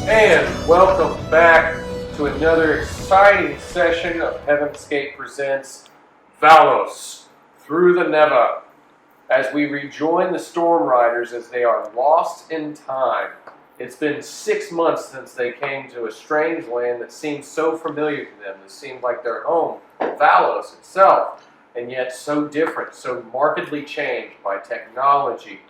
And welcome back to another exciting session of Heavenscape presents Valos Through the Neva, as we rejoin the Storm Riders as they are lost in time. It's been 6 months since they came to a strange land that seemed so familiar to them. It seemed like their home, Valos itself, and yet so different, so markedly changed by technology.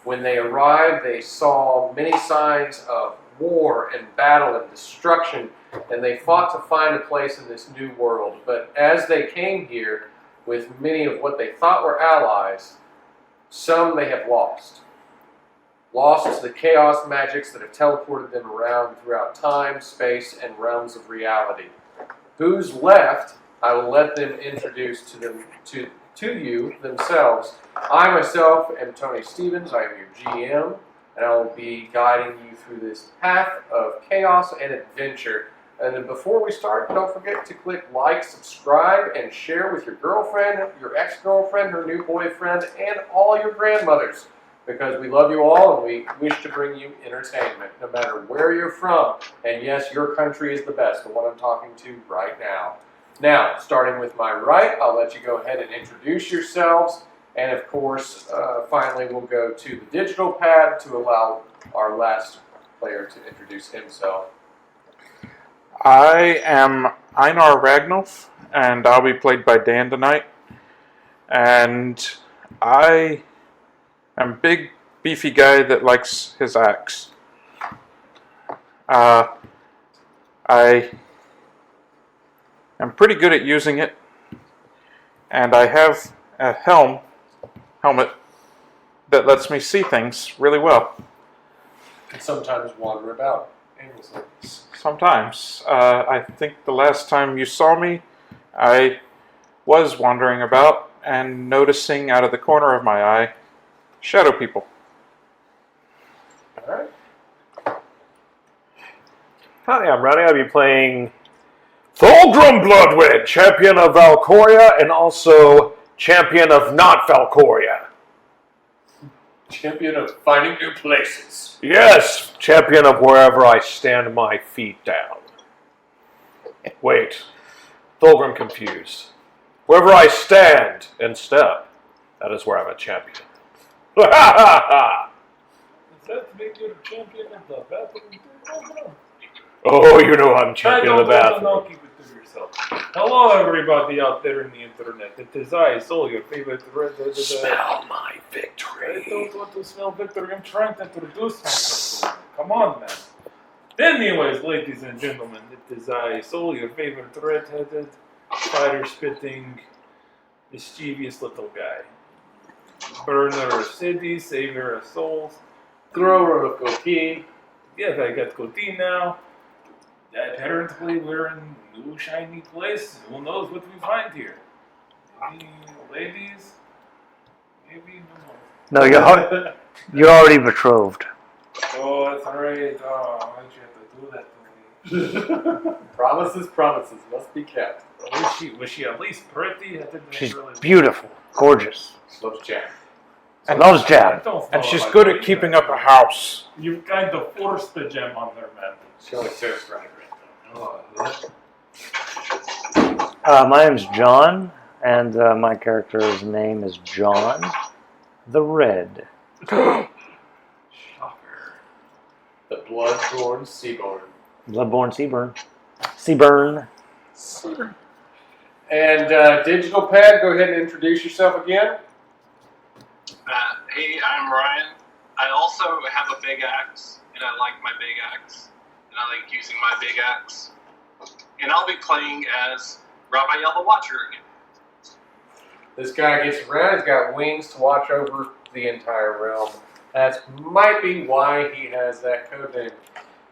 When they arrived, they saw many signs of war and battle and destruction, and they fought to find a place in this new world. But as they came here with many of what they thought were allies, some they have lost. Lost to the chaos magics that have teleported them around throughout time, space, and realms of reality. Who's left, I will let them introduce to you themselves. I myself am Tony Stevens. I am your GM, and I will be guiding you through this path of chaos and adventure. And then before we start, don't forget to click like, subscribe, and share with your girlfriend, your ex-girlfriend, her new boyfriend, and all your grandmothers, because we love you all and we wish to bring you entertainment, no matter where you're from. And yes, your country is the best, the one I'm talking to right now. Now, starting with my right, I'll let you go ahead and introduce yourselves. And of course, finally, we'll go to the digital pad to allow our last player to introduce himself. I am Einar Ragnulf, and I'll be played by Dan tonight. And I am a big, beefy guy that likes his axe. I am pretty good at using it, and I have a helmet that lets me see things really well. And sometimes wander about aimlessly. Sometimes. I think the last time you saw me, I was wandering about and noticing out of the corner of my eye shadow people. Alright. Hi, I'm Ronnie. I'll be playing Thulgrim Bloodwind, champion of Valcoria and also champion of not Valcoria. Champion of finding new places. Yes, champion of wherever I stand my feet down. Wait, Thulgrim confused. Wherever I stand and step, that is where I'm a champion. Ha ha ha! Does that make you a champion of the bathroom? Oh, you know I'm champion of the bathroom. No, keep it to yourself. Hello, everybody out there in the internet. It is I, Soul, your favorite red. Smell my I victory. don't want to smell victory. I'm trying to introduce myself. Come on, man. Anyways, ladies and gentlemen, it is I, Soul, your favorite red-headed, fire-spitting, mischievous little guy. Burner of cities, savior of souls. Thrower of goatee. Yes, I got goatee now. Apparently, we're in a new shiny place. Who knows what we find here? Maybe ladies? Maybe no. No, you're already betrothed. Oh, that's alright. Oh, why'd you have to do that to me? Promises must be kept. Was she at least pretty? She's beautiful, gorgeous, Loves Jack. and loves jab. And she's good at keeping up a house. You kind of forced the gem on her, man. She only says right. My name's John, and my character's name is John the Red. Shocker. The blood-born Seabourne. Bloodborne Seabourne. And digital pad, go ahead and introduce yourself again. Hey, I'm Ryan. I also have a big axe, and I like my big axe, and I like using my big axe. And I'll be playing as Raphael the Watcher again. This guy gets around, he's got wings to watch over the entire realm. That might be why he has that code name.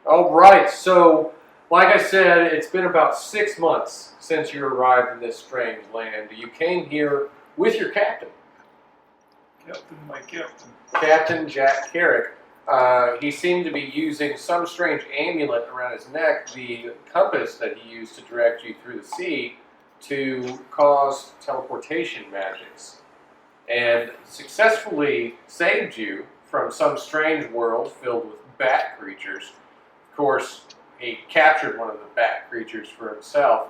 Alright, so, like I said, it's been about 6 months since you arrived in this strange land. You came here with your captain. My captain. Captain Jack Carrick. He seemed to be using some strange amulet around his neck, the compass that he used to direct you through the sea, to cause teleportation magics, and successfully saved you from some strange world filled with bat creatures. Of course, he captured one of the bat creatures for himself,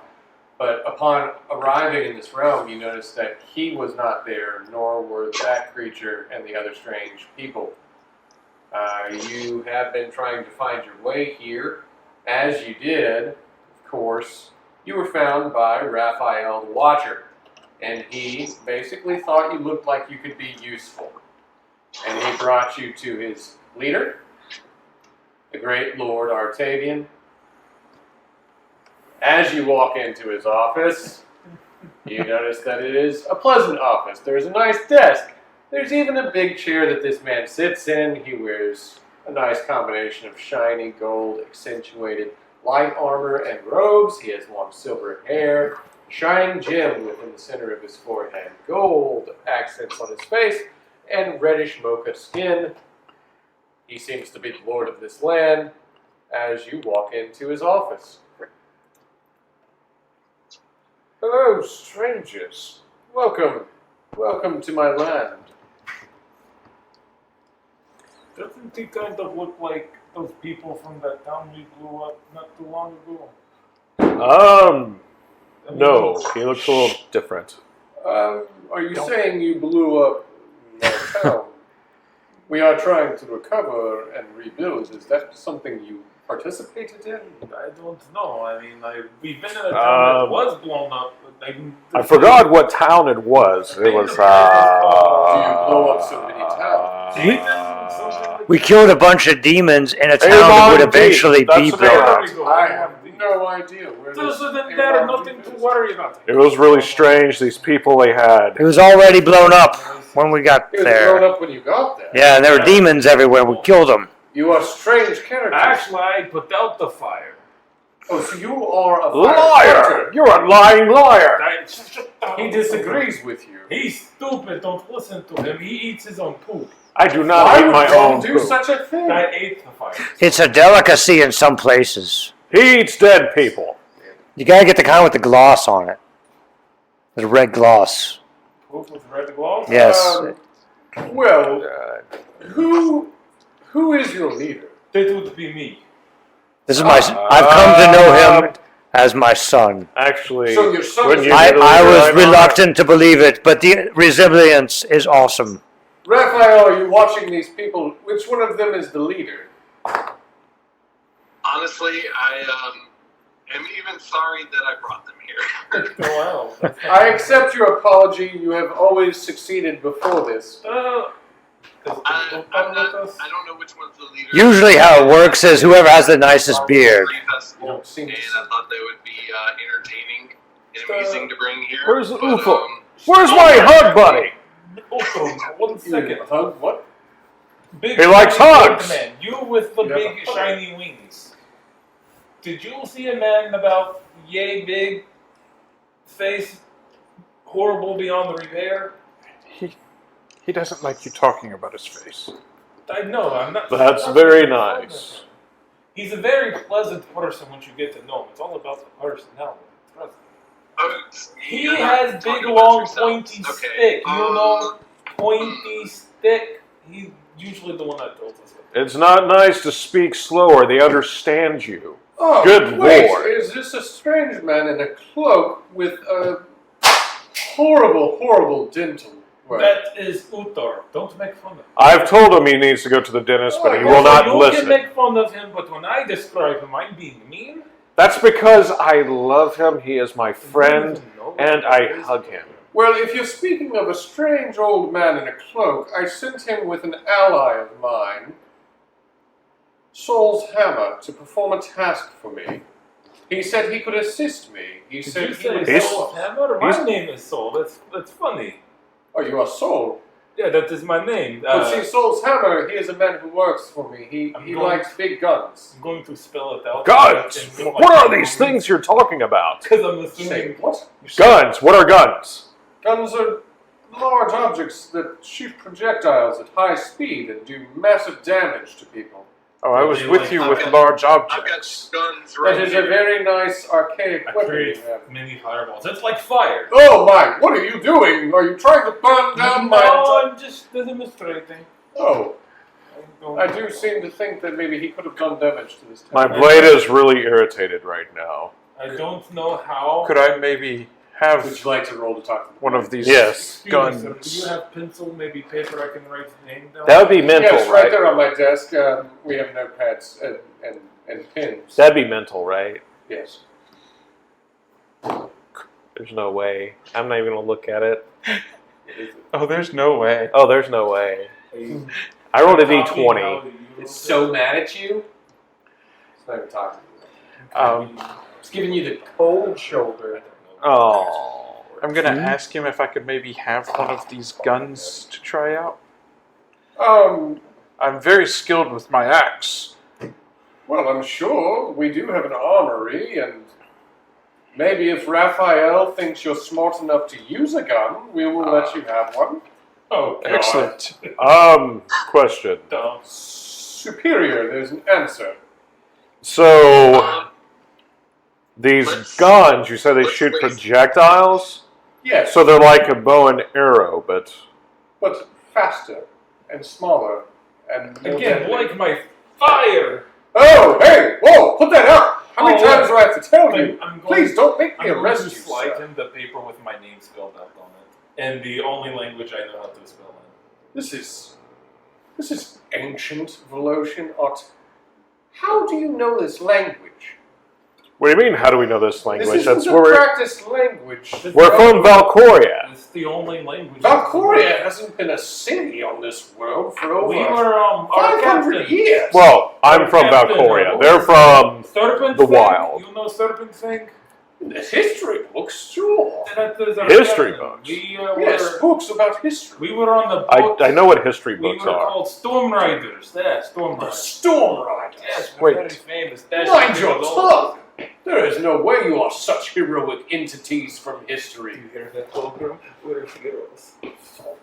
but upon arriving in this realm, you notice that he was not there, nor were the bat creature and the other strange people. You have been trying to find your way here. As you did, of course, you were found by Raphael the Watcher, and he basically thought you looked like you could be useful. And he brought you to his leader, the great Lord Artavian. As you walk into his office, you notice that it is a pleasant office. There's a nice desk. There's even a big chair that this man sits in. He wears a nice combination of shiny gold, accentuated light armor and robes. He has long silver hair, shining gem within the center of his forehead, gold accents on his face, and reddish mocha skin. He seems to be the lord of this land as you walk into his office. Hello, strangers. Welcome. Welcome to my land. Doesn't he kind of look like those people from that town we blew up not too long ago? No, he looks a little different. Are you saying you blew up my town? We are trying to recover and rebuild. Is that something you participated in? I don't know. I mean, we've been in a town that was blown up. But I forgot what town it was. It was, Do you blow up so many towns? We killed a bunch of demons in a town Avon that would Gate. eventually That's be the blown name. up. I have no idea where this So then there's nothing to worry about. It was really strange, these people they had. It was already blown up when we got It was blown there. up when you got there. Yeah, and there were demons everywhere. We killed them. You are strange characters. Actually, I put out the fire. Oh, so you are a Liar! firefighter. You're a lying liar! He disagrees with you. He's stupid. Don't listen to him. He eats his own poop. I do not Why eat would my one own do poop. such a thing? I ate the fire. It's a delicacy in some places. He eats dead people. You gotta get the kind with the gloss on it. The red gloss. Poop with red gloves? Yes. Well, who is your leader? That would be me. This is my. I've come to know him as my son. Actually, So your son when is- you I get a leader, was I'm reluctant to believe it, but the resemblance is awesome. Raphael, are you watching these people? Which one of them is the leader? Honestly, I am even sorry that I brought them here. Oh, wow. I accept your apology. You have always succeeded before this. I don't know which one's the leader. Usually, how it works is whoever has the nicest beard. You don't seem And to. I thought they would be entertaining and amusing to bring here. Where's but, Úlfhéðnar? Where's my hug buddy? One second. Hug what? Big He likes shiny hugs. Man, you with the Yeah. big shiny wings. Did you see a man about yay big, face horrible beyond repair? He doesn't like you talking about his face. I know, I'm not. That's not very making fun of nice. him. He's a very pleasant person once you get to know him. It's all about the personality. Trust me. Oh, He you're not has talking big, about long, yourself. pointy Okay. stick. You know, pointy stick. He's usually the one that tells us what. It's not nice to speak slower. They understand you. Oh, Good wait, lord. is this a strange man in a cloak with a horrible, horrible dental work? That is Uthar. Don't make fun of him. I've told him he needs to go to the dentist, but he Oh, will not You listen. can make fun of him, but when I describe him, I'm being mean. That's because I love him. He is my friend, and I hug him. Well, if you're speaking of a strange old man in a cloak, I sent him with an ally of mine, Saul's Hammer, to perform a task for me. He said he could assist me. He Did said you he say would He's- Soul Hammer? he's- My name is Soul. That's funny. Oh, you are Saul. Yeah, that is my name. But see, Saul's Hammer, he is a man who works for me. He I'm he going- likes big guns. I'm going to spell it out. Guns! What are these things you're talking about? Because I'm Say, assuming. what? Guns! What are guns? Guns are large objects that shoot projectiles at high speed and do massive damage to people. Oh, I was with you with I've large I've got objects. guns right That is a here. very nice archaic I weapon create you have. many fireballs. It's like fire. Oh my, what are you doing? Are you trying to burn down my... No, I'm just demonstrating. Oh, I do seem to think that maybe he could have done damage to this My town. blade is really irritated right now. I don't know how. Could I maybe have Would you like to roll to talk to them? one of these Yes. Excuse me, sir, guns? do you have pencil, maybe paper I can write the name down? That would be mental, Yes, right right? there on my desk. We have notepads and pins. That'd be mental, right? Yes. There's no way. I'm not even gonna look at it. Oh, there's no way. Oh, there's no way. I rolled a d20. It's so mad at you. It's not even talking to you. It's giving you the cold shoulder. Oh. I'm gonna ask him if I could maybe have one of these guns to try out. I'm very skilled with my axe. Well, I'm sure we do have an armory, and maybe if Raphael thinks you're smart enough to use a gun, we will let you have one. Oh, God. Excellent. Question. Dumb. Superior, there's an answer. So, these guns, you said they shoot projectiles? Yes, So they're like a bow and arrow, but... but faster and smaller and more Again, deadly. like my fire! Oh, hey, whoa, put that up! How many Oh, times do I have to tell you? I'm going, Please don't make me I'm going arrest to you, slide sir. him the paper with my name spelled out on it. And the only language I know how to spell in. This is ancient Velocian art. How do you know this language? What do you mean, how do we know this language? This That's isn't where a we're... practiced language. We're from Valcoria. It's the only language. Valcoria hasn't been a city on this world for over We were our 500 captain. years. Well, I'm from Captain, Valcoria. what They're was from Serpent the Thing? wild. You know Serpent Thing? The history books, sure. That is our History captain. books. We, Yes, books about history. we were on the boat. I know what history We books were are. called Storm Riders. Yeah, Storm The Riders. Storm Riders. Yes, we're Wait. very famous. That's Mind your years old. tongue. There is no way you are such heroic entities from Do history. you hear that, Pilgrim? We're heroes.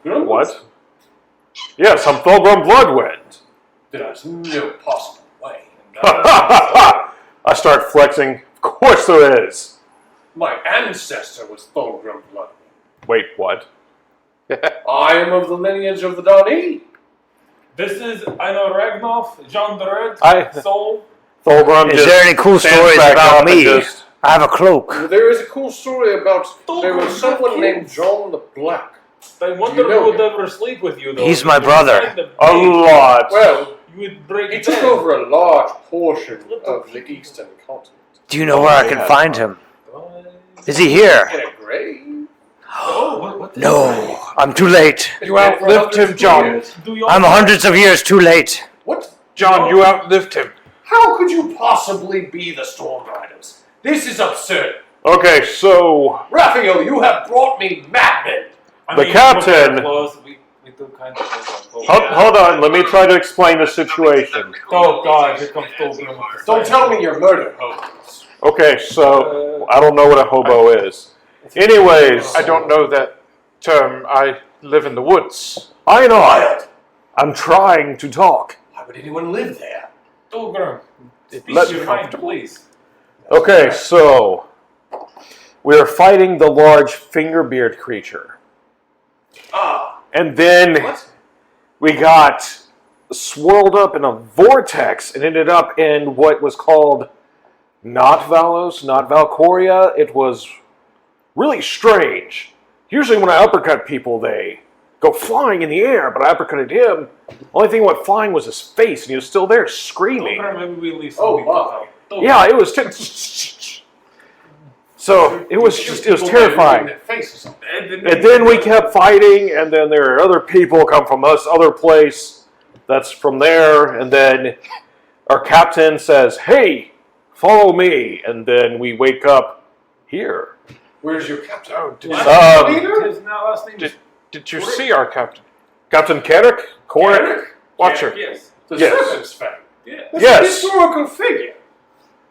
What? Yes, I'm Thulgrim Bloodwind. There's no possible way. I start flexing. Of course there is. My ancestor was Thulgrim Bloodwind. Wait, what? I am of the lineage of the Dani. This is, I know Ragnolf, John the Red, I- Soul. Thulgrim Is just there any cool stands stories back about up and me? just- I have a cloak. There is a cool story about there was Thulgrim someone had named kids. John the Black. I wonder you know who would him? ever sleep with you, though. He's If my you brother. find a A babe, lot. Well, You would break he it took down. over a large portion of the eastern continent. Do you know where I can Yeah. find him? Bye. Is he here? In a grave. Oh, what No, I'm too late. You outlived him, John. Do you I'm hundreds of years too late. What? John, you outlived him. How could you possibly be the Storm Riders? This is absurd. Okay, so Raphael, you have brought me madmen. I The mean, captain- look at our clothes, we do kind of clothes. hold on. Let me try to explain the situation. Oh God, here comes Pilgrim. Don't tell me you're murder hobos. Okay, so I don't know what a hobo is. Anyways, I don't know that term. I live in the woods. I know. Wild. I'm trying to talk. Why would anyone live there? Pilgrim, speak Let me your mind, please. Okay, so we're fighting the large fingerbeard creature. Ah, And then what? we got swirled up in a vortex and ended up in what was called not Valos, not Valcoria. It was really strange. Usually when I uppercut people, they go flying in the air, but I uppercutted him. Only thing that went flying was his face, and he was still there screaming. Pilgrim, maybe we leave Oh, some wow. people out. Yeah, it was... So, it was just, it was terrifying. Their faces. And then we kept fighting, and then there are other people come from us, other place that's from there, and then our captain says, "Hey, follow me," and then we wake up here. Where's your captain? Oh, did, His now last name is did you see our captain? Captain Carrick? Corrick? Watcher. Yes. The Yes. Serpent's Fang. Yeah. That's Yes. a historical figure.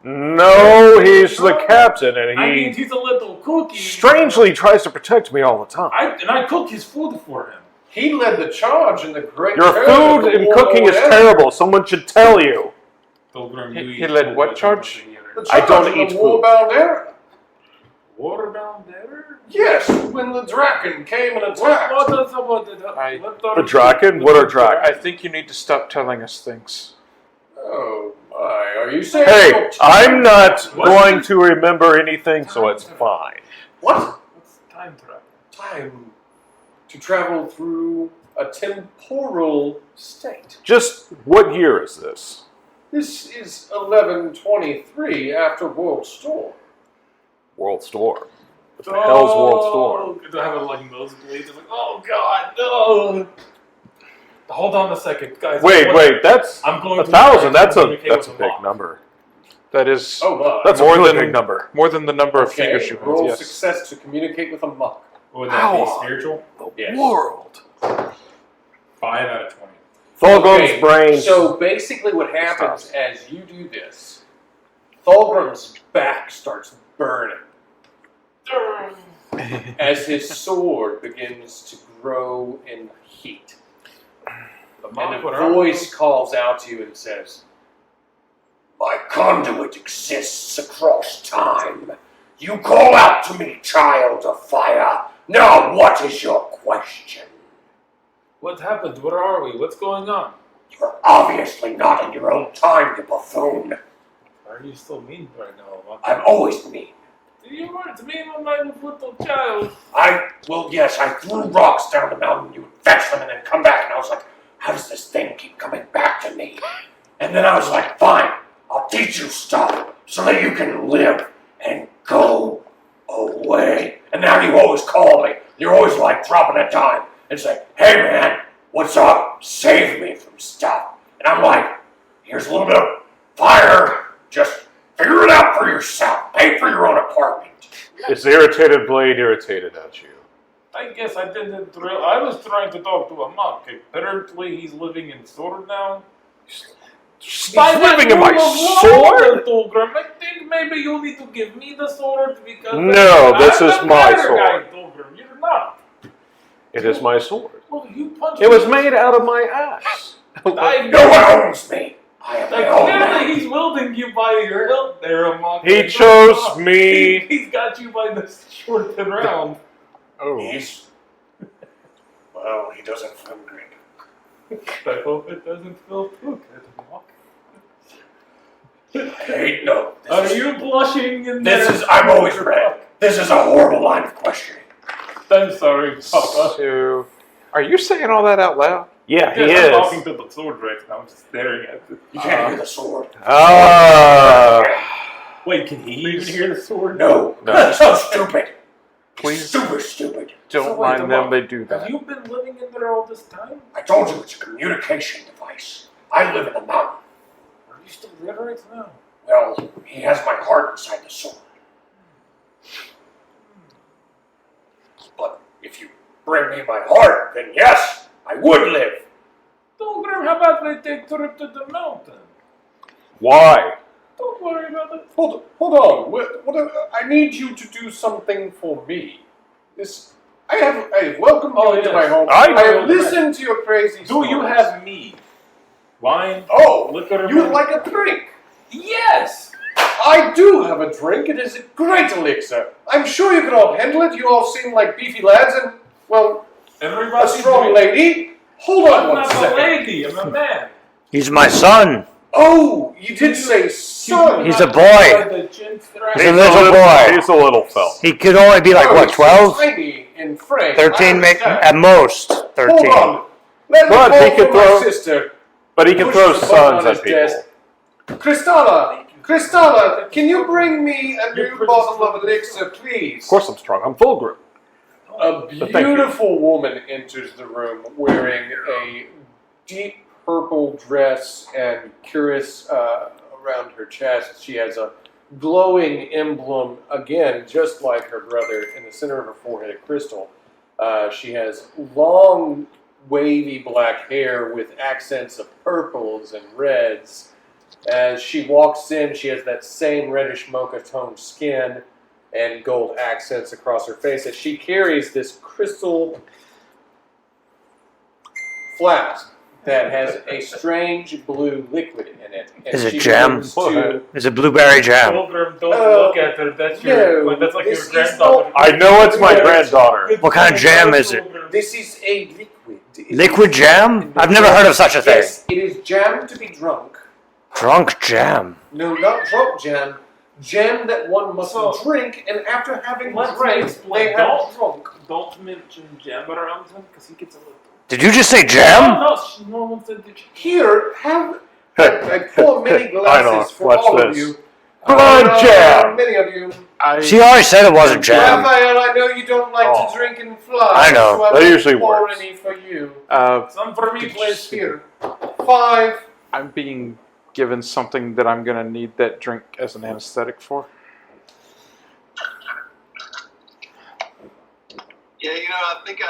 No, he's the captain, and I mean, he he's a little cookie. strangely tries to protect me all the time. I cook his food for him. He led the charge in the Great Your Curve of food the and War cooking is Ever. terrible. Someone should tell you. Pilgrim, He- you he eat led food what with charge? him once a year. The I charge don't of eat the food. Warbound era. Waterbound there? Yes, when the Draken came and attacked. What is about The Draken? What are I Draken? think you need to stop telling us things. Oh my, are you saying... Hey, I'm not What? going to remember anything, so it's fine. What? What's time travel? Time to travel through a temporal state. Just what year is this? This is 1123 after World Storm. World Storm. What the hell's World Storm? Do I have like nosebleeds? It's like, oh god, no! Hold on a second, guys. Wait, that's I'm going 1,000. That's a communicate with big Mock. number. That is Oh my. That's More a really than- big number. more than the number of Okay, fingers you roll have. Yes. success to communicate with a monk. Would that be Ow. spiritual? Yes. World. 5 out of 20. Thulgrim's brain. So basically what happens as you do this, Thulgrim's back starts burning as his sword begins to grow in heat. And a voice calls out to you and says, "My conduit exists across time. You call out to me, child of fire. Now what is your question? What happened? Where are we? What's going on? You're obviously not in your own time, you buffoon. Why are you so mean right now? Mock? I've always been mean. You weren't mean when I was a little child. I threw rocks down the mountain, you would fetch them and then come back, and I was like, how does this thing keep coming back to me? And then I was like, fine, I'll teach you stuff so that you can live and go away. And now you always call me. You're always like dropping a dime and say, hey man, what's up? Save me from stuff. And I'm like, here's a little bit of fire. Just figure it out for yourself. Pay for your own apartment. Is the irritated blade irritated at you? I guess I didn't I was trying to talk to a monk. Apparently he's living in Sword now. He's living in my sword? Thulgrim, I think maybe you need to give me the sword because No, this I'm is the my better sword. guy, Thulgrim. You're not. It is my sword. Well, you punched It was me. made out of my ass. I No one owns me. I am my own man. clearly he's wielding you by your hilt there, monk. He chose me. He's got you by the short and round. Oh. Well, he doesn't feel great. I hope it doesn't feel too good, Mock. Hey, no. Are you blushing in there? I'm always red. This is a horrible line of questioning. I'm sorry, Papa. So, are you saying all that out loud? Yeah, he Yes, I'm is. talking to the sword right now. I'm just staring at it. You can't hear the sword. Wait, can he even hear the sword? No. No. He's so stupid. Please Super stupid. don't So wait, mind them. Mark, They do Have that. you been living in there all this time? I told you it's a communication device. I live in the mountain. Are you still there right now? Well, he has my heart inside the sword. But if you bring me my heart, then yes, I would live. Thulgrim, how about we take a trip to the mountain? Why? Don't worry about it. Hold on. I need you to do something for me. I have welcomed you into yes. my home. I I have know. listened to your crazy Do stories. you have mead? Wine? Oh, Liquor? you would like a drink? Yes! I do have a drink. It is a great elixir. I'm sure you can all handle it. You all seem like beefy lads and, well, Everybody a strong lady. Hold on I'm one not a second. lady, I'm a man. He's my son. Oh, you did say son. He's a boy. He's a little boy. He's a little fella. He could only be like, Oh, what, he's 12? Tiny in frame. 13 I maybe? understand. At most, 13. Hold on. Let me But call he could for my throw- sister. But he can Push throw the button suns on at his people. desk. Cristana, can you bring me a You're new pretty bottle strong. of elixir, please? Of course I'm strong. I'm Thulgrim. A thank you. beautiful woman enters the room wearing a deep purple dress and cuirass around her chest. She has a glowing emblem, again, just like her brother, in the center of her forehead, a crystal. She has long, wavy black hair with accents of purples and reds. As she walks in, she has that same reddish mocha-toned skin and gold accents across her face. As she carries this crystal flask that has a strange blue liquid in it. And Is it she jam? begins to It's a blueberry jam. Thulgrim look at her. That's your. That's like your this is granddaughter. I know it's my granddaughter. What kind of jam is it? This is a liquid. Liquid jam? I've never heard of such a thing. Yes, it is jam to be drunk. Drunk jam. No, not drunk jam. Jam that one must So, drink, and after having let's drank, explain. they have drunk. Don't mention jam around him because he gets a little. Did you just say jam? No one said that. Here, have I pour many I know. glasses for Watch all this. of you. Blood jam! Many of you. She already said it wasn't jam. Raphael, I know you don't like Oh. to drink and fly. I know. So I That won't usually pour works. any for you. Some for me, please. Here. 5. I'm being given something that I'm going to need that drink as an anesthetic for. Yeah, I think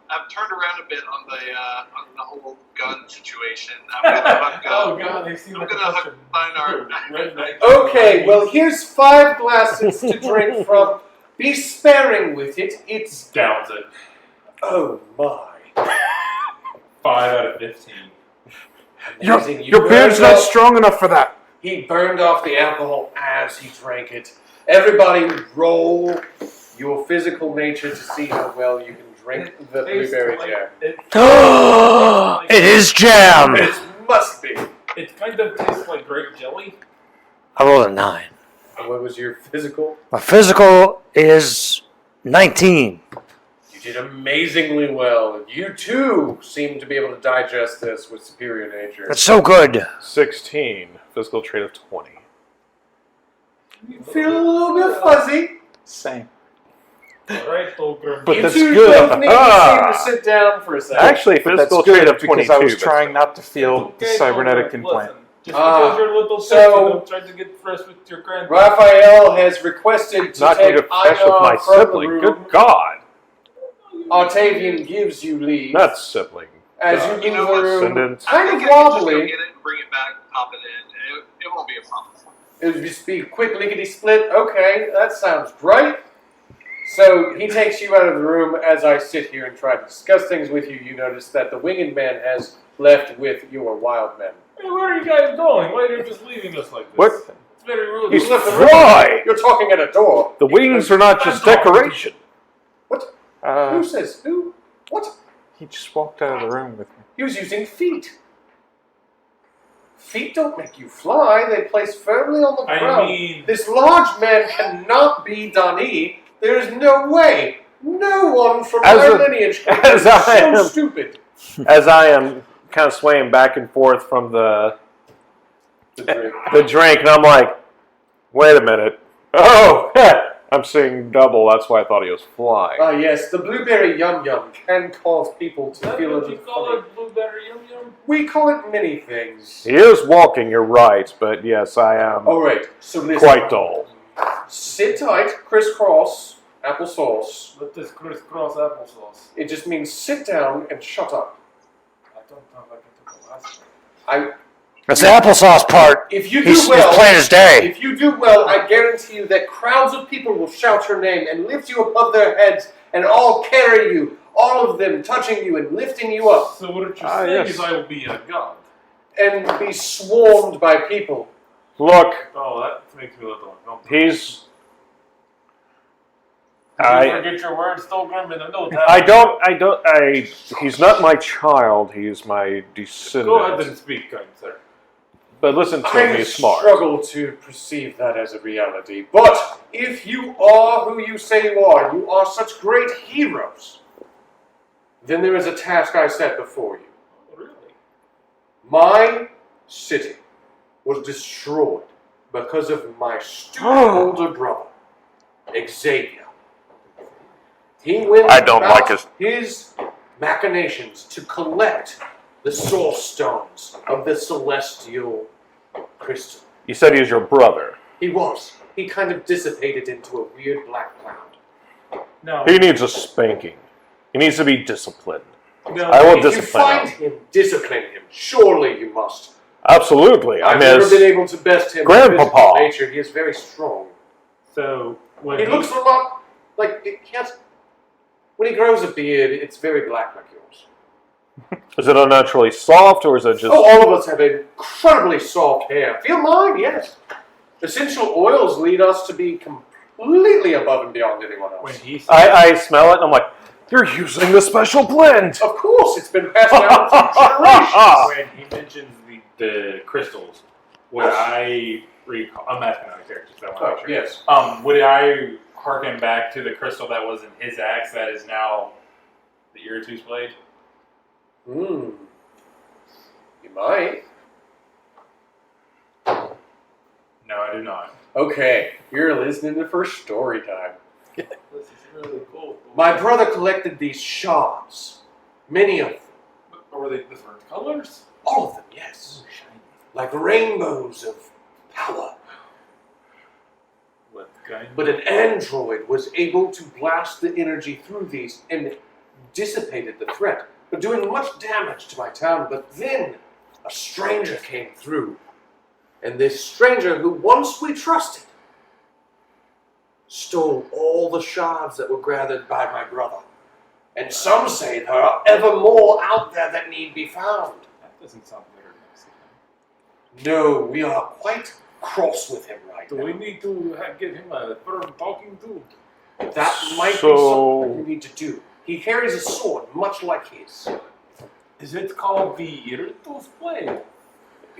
I've turned around a bit on the whole gun situation. I'm gonna hook Oh God, they seem I'm like gonna a hook Steinar. redneck. Okay, well, here's 5 glasses to drink from. Be sparing with it. It's. Downs it. Oh my. 5 out of 15. Amazing. You Your beard's burned not off- strong enough for that. He burned off the alcohol as he drank it. Everybody roll your physical nature to see how well you can drink the blueberry jam. It is jam. It must be. It kind of tastes like grape jelly. I rolled a 9. And what was your physical? My physical is 19. You did amazingly well. You too seem to be able to digest this with superior nature. That's so good. 16. Physical trait of 20. You feel a little bit fuzzy. Same. Alright, Tolkien. But you that's two good. both need Ah. to sit down for a second. Actually, But that's physical good trait of 22. because I was but trying not to feel Okay, the cybernetic Tolkien, implant. listen, just because you're a little so- thirsty, don't try to get fresh with your granddaughter. Raphael has requested to not going take to flesh with my Einar from the sibling. room. Good God. Octavian gives you leave. Not sibling. As God. you You know leave the what? room, Descendants. I kind think of I can just go wobbly. get it and bring it back, pop it in. It won't be a problem. It would just be quick lickety split. Okay, that sounds great. So he takes you out of the room. As I sit here and try to discuss things with you, you notice that the winged man has left with your wild men. Hey, where are you guys going? Why are you just leaving us like this? What? It's very rude. He's left the room. fly! You're talking at a door. The wings are not just decoration. What? Uh, Who says who? What? he just walked out of the room with me. He was using feet. Feet don't make you fly. They place firmly on the I ground. mean, This large man cannot be Dani. There is no way. No one from As my a- lineage can as be I so am- stupid. As I am kind of swaying back and forth from the drink. drink, and I'm like, wait a minute. Oh, I'm seeing double. That's why I thought he was flying. Ah, yes, the blueberry yum yum can cause people is to that feel a what you little call funny. it, blueberry yum yum? We call it many things. He is walking, you're right, but yes, I am All right, so listen. quite dull. Sit tight, crisscross, applesauce. Let this crisscross applesauce. It just means sit down and shut up. I don't know if I can take the last one. That's the applesauce part. If you do He's well, plain as day. if you do well, I guarantee you that crowds of people will shout your name and lift you above their heads and all carry you, all of them touching you and lifting you up, So what you're Ah, saying yes. is I will be a god. and be swarmed by people. Look, Oh, that makes me a little uncomfortable. he's. Did you I forget your words, Stolgrim? And I know he's not my child, he's my descendant. Go ahead and speak, kind sir. But listen to him, I he's smart. struggle to perceive that as a reality. But if you are who you say you are such great heroes, then there is a task I set before you. Oh, really? My city was destroyed because of my stupid older brother, Xavier. He went I don't about like his machinations to collect the source stones of the celestial crystal. You said he was your brother. He was. He kind of dissipated into a weird black cloud. No. He needs a spanking. He needs to be disciplined. No. I will If you discipline find him. him, discipline him. Surely you must. Absolutely. I I've mean, never been able to best him in Grandpapa. physical nature. He is very strong. So when He looks a lot like when he grows a beard, it's very black like yours. is it unnaturally soft or is it just? Oh, all of us have incredibly soft hair. Feel mine, yes. Essential oils lead us to be completely above and beyond anyone When else. he said, I smell it and I'm like, you're using the special blend. Of course, it's been passed down through generations. when he mentions the crystals, would I recall? I'm asking other characters. So I want to Oh, make sure. yes. Would I harken back to the crystal that was in his axe that is now the Iratus blade? Hmm. You might. No, I do not. Okay, you're listening to for story time. This is really cool. My brother collected these shards. Many of them. Or were they different colors? All of them, yes. Like rainbows of power. What kind? But an android was able to blast the energy through these and dissipated the threat, but doing much damage to my town. But then a stranger came through. And this stranger, who once we trusted, stole all the shards that were gathered by my brother. And some say there are ever more out there that need be found. That doesn't sound very nice. No, we are quite cross with him right Do now. we need to get him a firm talking to? That might be So- something we need to do. He carries a sword much like his. Is it called the Iratus blade?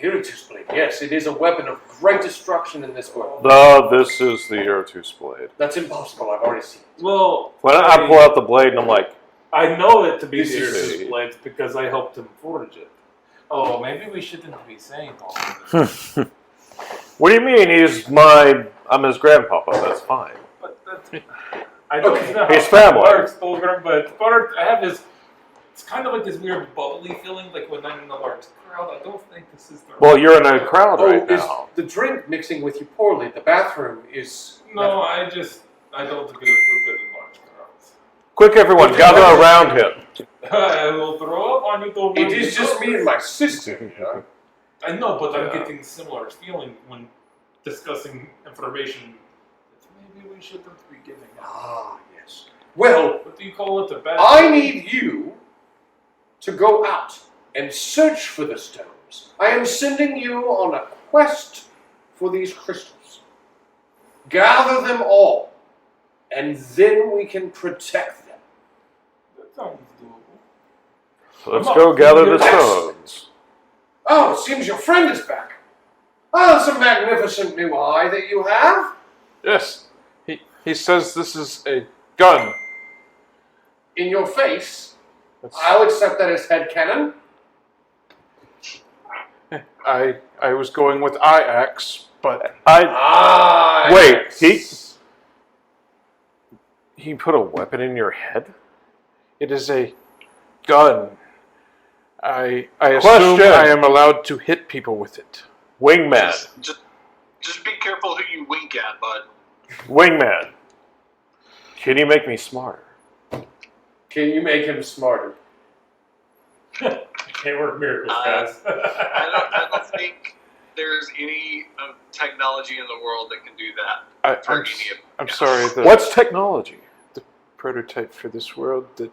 Iratus blade, yes, it is a weapon of great destruction in this world. This is the Iratus blade. That's impossible, I've already seen it. Well, When I pull out the blade and I'm like, I know it to be This the is- Iratus blade because I helped him forge it. Oh, maybe we shouldn't be saying all of this. what do you mean I'm his grandpapa, that's fine. But that's, I don't Okay, know how he's it family. works, Pilgrim, but part I have this. It's kind of like this weird bubbly feeling, like when I'm in a large crowd. I don't think this is the. Well, you're in a crowd right is now. the drink mixing with you poorly? The bathroom is... No, I don't do good in large crowds. Quick, everyone, gather around him. I will throw up on you. Don't It worry. is just me and my sister, you know? I know, but I'm Yeah. getting similar feeling when discussing information that maybe we shouldn't be giving out. Ah, yes. Well, What do you call it? The bad. I need you to go out and search for the stones. I am sending you on a quest for these crystals. Gather them all, and then we can protect them. That sounds doable. So let's go gather the stones. Oh, it seems your friend is back. Oh, that's a magnificent new eye that you have. Yes, he says this is a gun. In your face. That's- I'll accept that as headcanon. I was going with eye axe, but Wait, he put a weapon in your head? it is a gun. I assume Question. I am allowed to hit people with it. Wingman. Just be careful who you wink at, bud. Wingman. Can you make me smarter? Can you make him smarter? Can't work miracles, guys. I don't think there's any technology in the world that can do that. I'm sorry. What's technology? The prototype for this world that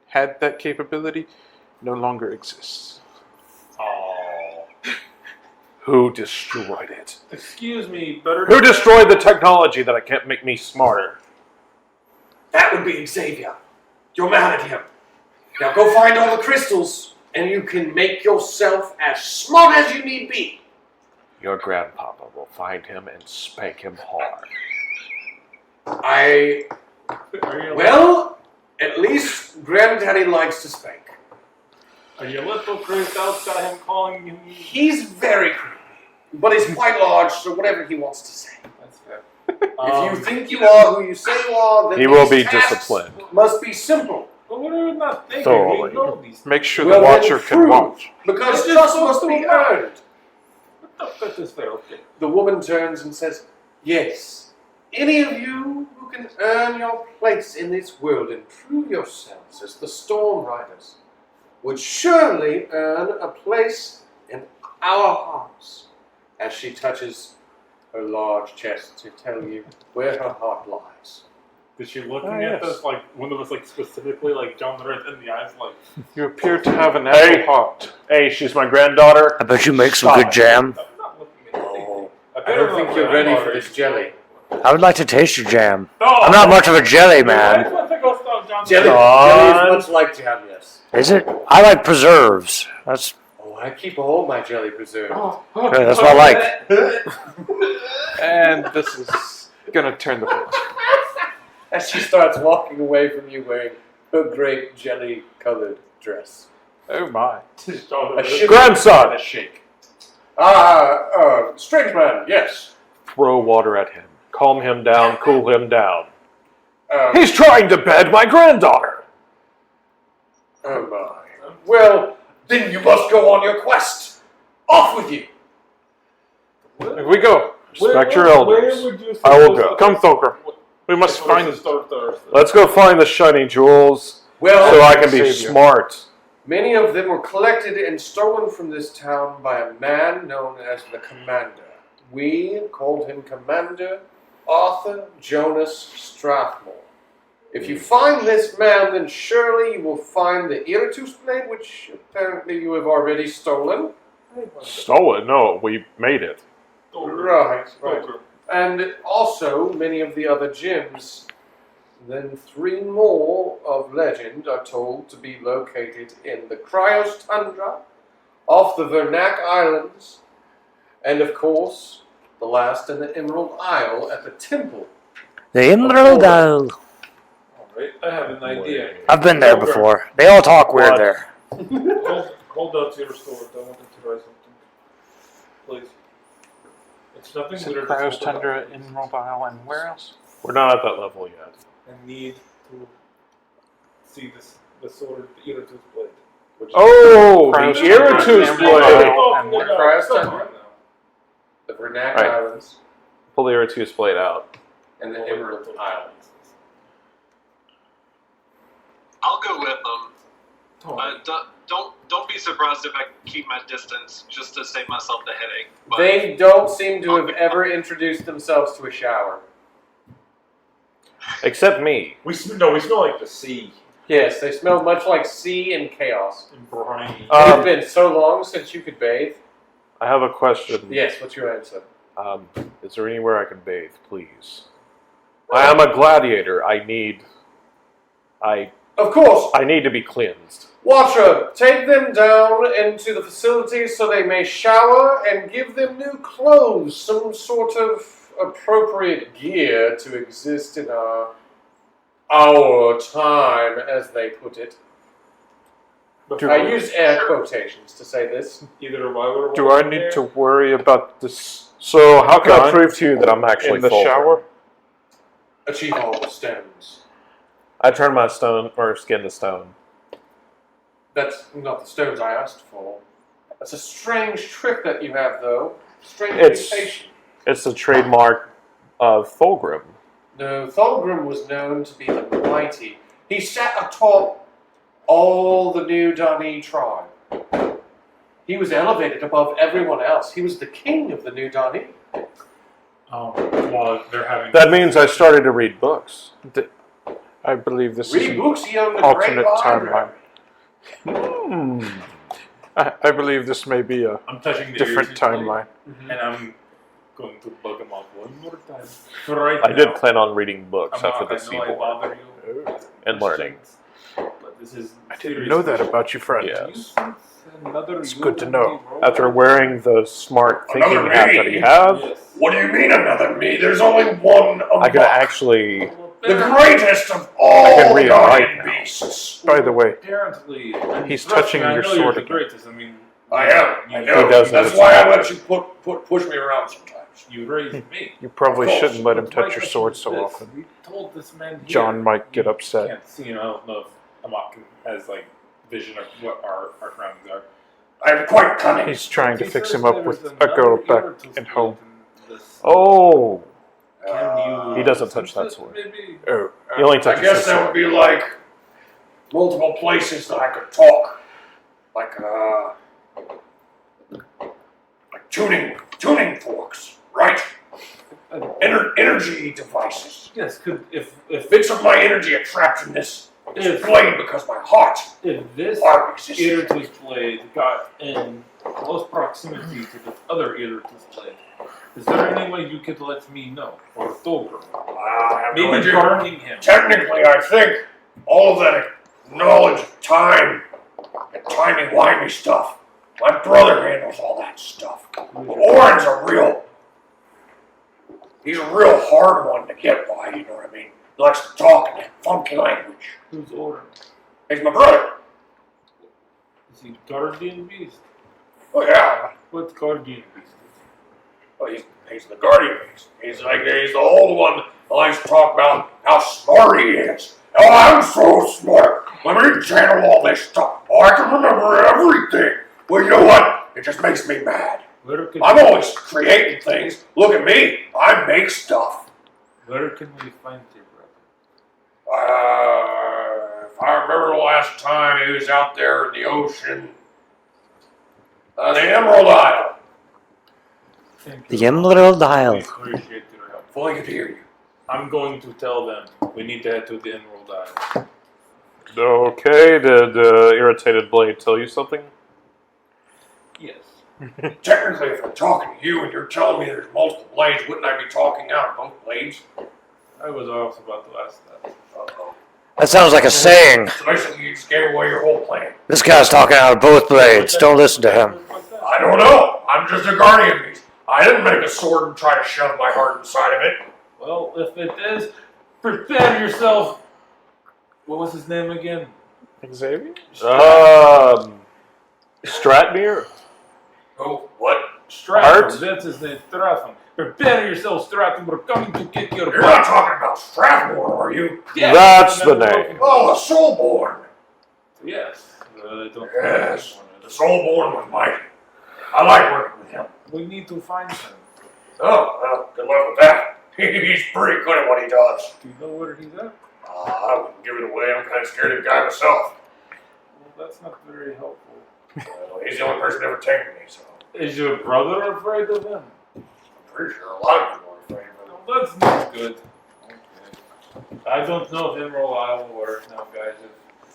had that capability no longer exists. Oh. Who destroyed it? Excuse me, better. Who destroyed the technology that I can't make me smarter? That would be Xavier. You're mad at him. Now go find all the crystals, and you can make yourself as smart as you need be. Your grandpapa will find him and spank him hard. Well, at least Granddaddy likes to spank. Are you a little crazed out by him calling you? He's very creepy, but he's quite large, so whatever he wants to say. That's fair. If you think you are who you say you are, then He will these be tasks disciplined. must be simple. But we're not thinking. Thoroughly. We know these. Make sure Well, the then watcher can prove, watch. Because It's just trust so must be smart. earned. That is fair. Okay. The woman turns and says, yes, any of you who can earn your place in this world and prove yourselves as the Storm Riders would surely earn a place in our hearts. As she touches her large chest to tell you where her heart lies. Is she looking Ah, at yes. us like one of us, like specifically, like John right in the eyes, like? You appear to have an Hey. apple heart. Hey, she's my granddaughter. I bet you make some Stop good it. jam. I'm not looking at anything. Oh, I I better don't think you're ready for this jelly. I would like to taste your jam. No, I'm not much of a jelly man. Jelly John. is much like jam, yes. Is it? I like preserves. That's Oh, I keep all my jelly preserved. good. That's what I like. And this is gonna turn the page. As she starts walking away from you wearing her great jelly-colored dress. Oh my. A shiver Grandson! and a shake. Strange man, yes. Throw water at him. Calm him down, cool him down. He's He's trying to bed my granddaughter! Oh my. Well, then you must go on your quest. Off with you. Here we go. Respect your elders. I will go. Come, Thulgrim. We must find. Let's go find the shiny jewels Well, so I can be Savior. smart. many of them were collected and stolen from this town by a man known as the Commander. We called him Commander Arthur Jonas Strathmore. If you find this man, then surely you will find the Iratus blade, which apparently you have already stolen. Stolen? No, we made it. Right. And also many of the other gems. Then 3 more of legend are told to be located in the Cryos Tundra, off the Vernac Islands, and of course, the last in the Emerald Isle at the Temple. The Emerald Isle. Alright, I have an idea. I've been there before. They all talk weird What? there. Hold out to your sword. I want to try something. Please. It's nothing weird. Cryos Just hold it Tundra, out. Emerald Isle, and where else? We're not at that level yet. I need to see the sword, the Iratus blade. Which is Oh, Cryos the Tundra, Iratus Emerald blade! Isle, and where? Cryos Come Tundra. on now. the Vernac Right. Islands Pull the Iratus blade out. and the Emerald Isle. I'll go with them. Oh, Don't be surprised if I keep my distance just to save myself the headache. But They don't seem to have ever introduced themselves to a shower. Except me. we smell like the sea Yes, they smell much like sea and chaos. and briny. It's been so long since you could bathe. I have a question. Yes, what's your answer? Is there anywhere I can bathe, please? I am a gladiator. I need Of course, to be cleansed. Watcher, take them down into the facility so they may shower and give them new clothes, some sort of appropriate gear to exist in our time, as they put it. I use air quotations to say this. Either a Valor Do I need to worry about this So how can I Gun prove to you that I'm actually in the full? shower? Achieve all the stones. I turn my stone or skin to stone. That's not the stones I asked for. That's a strange trick that you have, though. Strange It's- mutation. It's the trademark of Thulgrim. No, Thulgrim was known to be the mighty. He sat atop all the New Dani tribe. He was elevated above everyone else. He was the king of the New Dani. While they're having That means I started to read books. I believe this Read is an books, he owned the alternate great timeline. library. I believe this may be a I'm touching the different Iratus blade, timeline. and I'm going to bug him off one more time. For right I did now, plan on reading books I'm after not, the I know I Seabourne bother you and learning. but this is I didn't know that about you, friend. Yeah. It's good to know. After wearing the smart thinking Another hat me? that he has, Yes. What do you mean another me? There's only one among I can actually. the greatest of all I can read and write Guardian now. beasts. By the way, Apparently, He's trust touching me, I your know sword you're the again. greatest. I mean, I am. I He know. does That's know why I it's- let you push me around sometimes. you raised me. you probably Of course. shouldn't let him But my touch your question sword is so this. often. We told this man here, John might get you upset. Can't see, I don't know if Amak has like vision of what our surroundings are. I'm quite cunning. He's trying to He fix says him up there's with a another girl back Iratus at home. blade in this- Oh, Can you? He doesn't touch that sword. Maybe. Oh, he only I touches guess his there would sword. be like multiple places that I could talk, like tuning forks, right? Energy devices. Yes, could if Bits of my energy are trapped in this If- blade because my heart this heart exists. Iratus blade got in close proximity to this other Iratus blade, Is there any way you could let me know? Or Thulgrim? I have no Maybe idea. guarding him. Technically, I think all of that knowledge of time and timey-wimey stuff, my brother handles all that stuff. But Oren's he's a real hard one to get by, you know what I mean? He likes to talk in that funky language. Who's Oren? He's my brother. Is he Guardian Beast? Oh, yeah. What's Guardian Beast? Well, he's the guardian beast. He's the old one that likes to talk about how smart he is. Oh, I'm so smart. Let me channel all this stuff. Oh, I can remember everything. Well, you know what? It just makes me mad. I'm always creating things. Look at me. I make stuff. Where can we find your brother? If I remember the last time he was out there in the ocean, the Emerald Isle. The Emerald We Isle. appreciate your help. If I could hear you. I'm going to tell them we need to head to the Emerald Isle. Okay, did Irritated Blade tell you something? Yes. Technically, if I'm talking to you and you're telling me there's multiple blades, wouldn't I be talking out of both blades? I was also about to ask that. Uh-oh. That sounds like a saying. So basically, you just gave away your whole plan. This guy's talking out of both blades. Don't listen to him. I don't know. I'm just a guardian beast. I didn't make a sword and try to shove my heart inside of it. Well, if it is, prepare yourself. What was his name again? Xavier? Stratmere? Oh, what? Stratham. That's his name, Stratham. Prepare yourself, Stratham. We're coming to get your You're not talking about Strathmore, are you? Yes, That's the I'm name. Oh, the Soulborn. Yes. I don't Yes, the Soulborn was mighty. I like working with him. We need to find him. Oh, well, good luck with that. He's pretty good at what he does. Do you know where he's at? I wouldn't give it away. I'm kind of scared of the guy myself. Well, that's not very helpful. Well, he's the only person ever taken me, so Is your brother afraid of him? I'm pretty sure a lot of people are afraid of him. Well, that's not good. Okay. I don't know if Emerald Isle will work now, guys.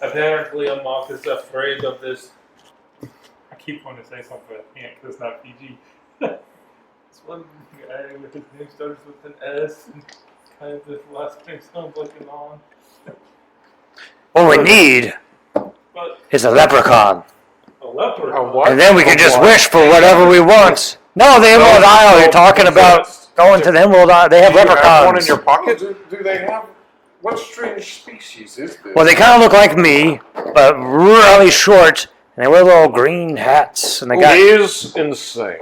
Apparently, Amok is afraid of this. I keep wanting to say something, but I can't because it's not PG. This one guy with his name starts with an S, and kind of his last name sounds like an on. What we need But is a leprechaun. a leopard. A what? And then we can just A what? wish for whatever we want. No, the Emerald Isle. You're talking about going to the Emerald Isle. They have Do you have one in leprechauns. your pocket? Do they have... What strange species is this? Well, they kind of look like me, but really short. And they wear little green hats. And they got... He's insane.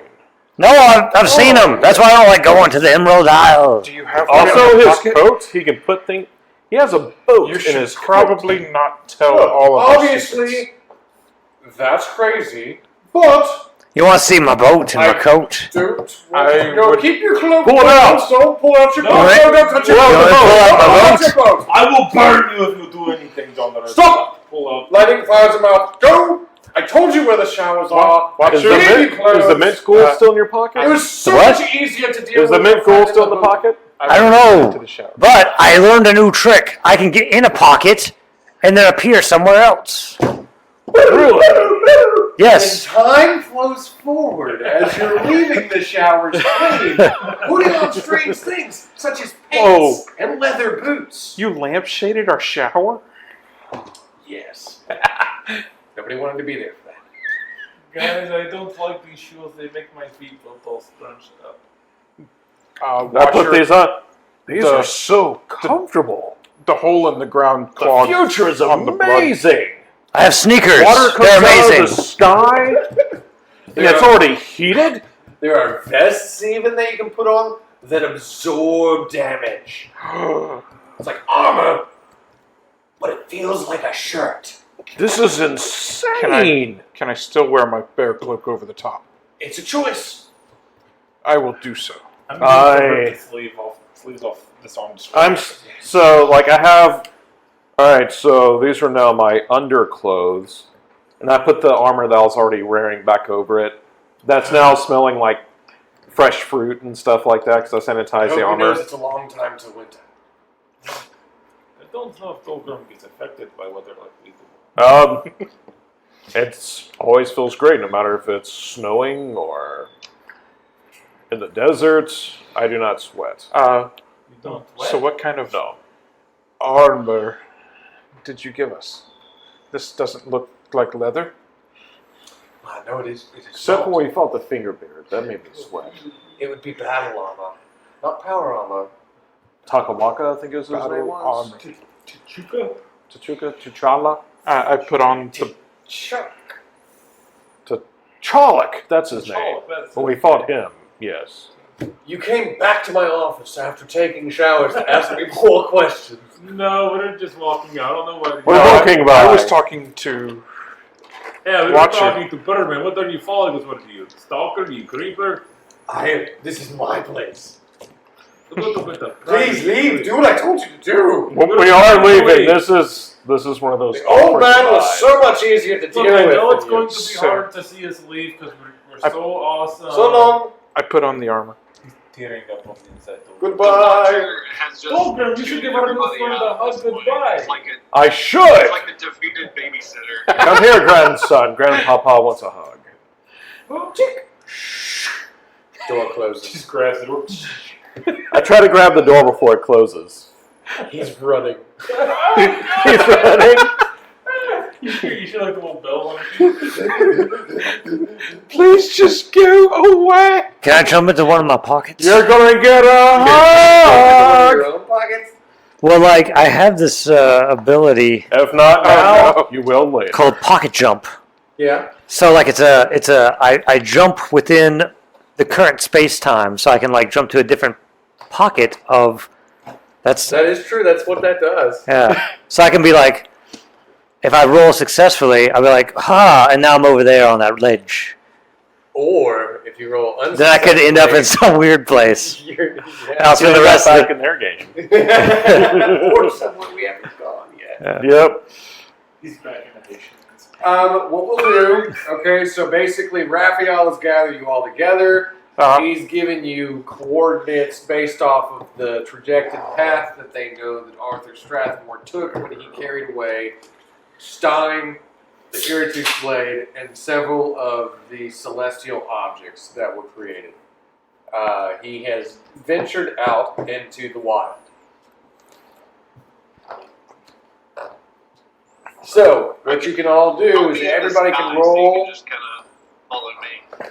No, I've seen them. That's why I don't like going to the Emerald Isle. Do you have one in Also, your his pocket? coat, he can put things. He has a boat You in should his probably not tell Look, all of us. obviously, that's crazy, but You want to see my boat and my coat? don't. I No, would- keep your cloak. Pull it out. Don't pull out your No. boat. No, don't touch your Pull out boat. the boat. Pull out my Don't boat. touch your boat. I will burn you if you do anything, John. That I Stop! Pull up. Lighting fires him out. Go! I told you where the showers are. Watch Is your the, Gave you mint, clothes. is the mint ghoul still in your pocket? It was so What? much easier to deal Is with. the mint if ghoul I still in the boat. pocket? I don't To know. the shower. But I learned a new trick. I can get in a pocket and then appear somewhere else. And Yes. time flows forward as you're leaving the showers clean, putting on strange things such as pants and leather boots. You lampshaded our shower? Yes. Nobody wanted to be there for that. Guys, I don't like these shoes. They make my feet look all scrunched up. I Watch put your- these on. These the- are so comfortable. the hole in the ground The clogged future is on the blood. amazing. I have sneakers. Water comes They're out of the amazing. sky, and it's already heated. There are vests even that you can put on that absorb damage. It's like armor, but it feels like a shirt. This is insane. Can I still wear my bear cloak over the top? It's a choice. I will do so. I'm going to I- rip the sleeves off this arm's I'm so like I have. All right, so these are now my underclothes, and I put the armor that I was already wearing back over it. That's now smelling like fresh fruit and stuff like that because I I sanitize hope the he armor. knows it's a long time to winter. I don't know if Dolgrim gets affected by weather like we do. It's always feels great, no matter if it's snowing or In the desert, I do not sweat. You don't sweat? So what kind of No. armor did you give us? This doesn't look like leather. No, it is. Except when we fought the Fingerbeard. That made me sweat. It would be battle armor, not power armor. Takawaka, I think is his name Battle was. armor. Chichuka? T'Challa? I put on the Chuck. T'Challa, that's his name. T'Challa, that's When we it. fought him, yes. You came back to my office after taking showers to ask me more questions. No, we're just walking out. I don't know what. We're No, walking I by. was talking to. Yeah, we were Watcher. talking to Birdman. What are you following us? What are you? Stalker? You creeper? This is my place. A little bit of Please leave. Do what I told you to do. We are leaving. This is one of those. The old man awkward was goodbyes. so much easier to deal Look, I with. know it's than going you. to be So- hard to see us leave because we're so awesome. So long. I put on the armor. He's tearing up on the inside. Goodbye. Watcher has just Dolgrim, you should shooted give our new everybody friend out a at hug this point. goodbye. It's like I it's should. like the defeated babysitter. Come here, grandson. Grandpapa wants a hug. Door closes. Just grabs the door. I try to grab the door before it closes. He's running. He's running. You should like a little bell on it. Please just go away. Can I jump into one of my pockets? You're gonna get a hug. Your own pockets. Well, like, I have this ability If not now, no. you will later. called pocket jump. Yeah. So, like, I jump within the current space time, so I can like jump to a different pocket of. That is true. That's what that does. Yeah. So I can be like, if I roll successfully, I'll be like, ha, and now I'm over there on that ledge. Or if you roll unsuccessfully, Then I could end up in some weird place. I'll spend the rest of back it. in their game. Or someone we haven't gone yet. Yep. He's back in the nation. What we'll do, okay, so basically Raphael has gathered you all together. He's given you coordinates based off of the trajected path that they know that Arthur Strathmore took when he carried away Stein, the Iritus Blade, and several of the celestial objects that were created. He has ventured out into the wild. So, what you can all do is everybody can roll. So you can just kind of follow me.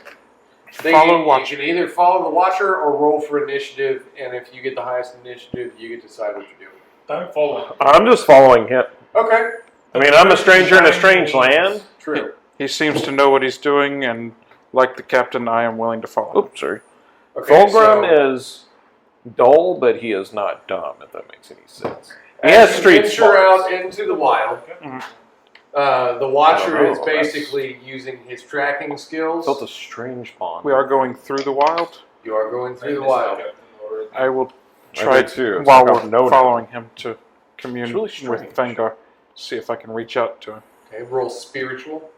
Follow Watcher. You can either follow the Watcher or roll for initiative, and if you get the highest initiative, you get to decide what you're doing. I'm following. I'm just following him. Okay. I mean, I'm a stranger in a strange land. True. He seems to know what he's doing, and like the captain, I am willing to follow. Oops, sorry. Okay, Fulgrim is dull, but he is not dumb, if that makes any sense. He as has you street venture smarts. out into the wild. Mhm. The Watcher I don't is know, basically using his tracking skills. Built a strange bond. We are going through the wild. You are going through the wild. I will I try did too. It's while like we're I've known following him to commune It's really with strange. Fengar, see if I can reach out to him. Okay, roll spiritual.